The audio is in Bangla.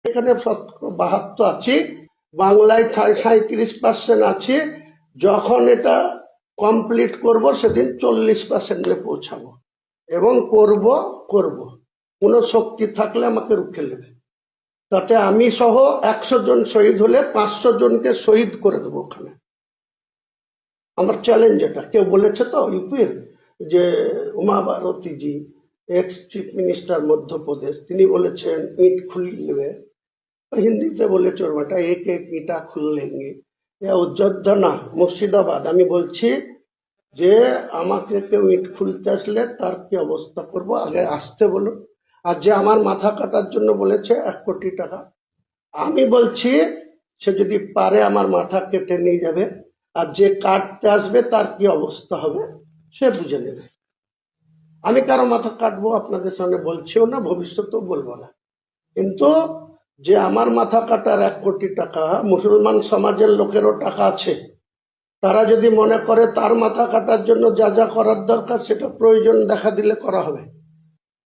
এখানে 72 আছে, বাংলায় 37% আছে। যখন এটা কমপ্লিট করব সেদিন 40% পৌঁছাবো এবং করব কোনো শক্তি থাকলে আমাকে রুখে নেবে। তাতে আমি সহ 100 জন শহীদ হলে 500 জনকে শহীদ করে দেবো ওখানে। আমার চ্যালেঞ্জ এটা। কেউ বলেছে তো ইউপির যে Uma Bharti ji, ex chief minister Madhya Pradesh, তিনি বলেছেন ইট খুল নেবে, হিন্দিতে বলে চোর বেটা এক এক ইটা খুল লেঙ্গে। অযোধ্যা না, মুর্শিদাবাদ। আমি বলছি যে আমাকে কেউ ইট খুলতে আসলে তার কি অবস্থা করব, আগে আসতে বলুন। আর যে আমার মাথা কাটার জন্য বলেছে 1 কোটি টাকা, আমি বলছি সে যদি পারে আমার মাথা কেটে নিয়ে যাবে, আর যে কাটতে আসবে তার কি অবস্থা হবে সে বুঝে নেবে। আমি কারো মাথা কাটবো আপনাদের সামনে বলছিও না, ভবিষ্যতেও বলবো না। কিন্তু যে আমার মাথা কাটার 1 কোটি টাকা, মুসলমান সমাজের লোকেরও টাকা আছে, তারা যদি মনে করে তার মাথা কাটার জন্য যা যা করার দরকার সেটা প্রয়োজন দেখা দিলে করা হবে।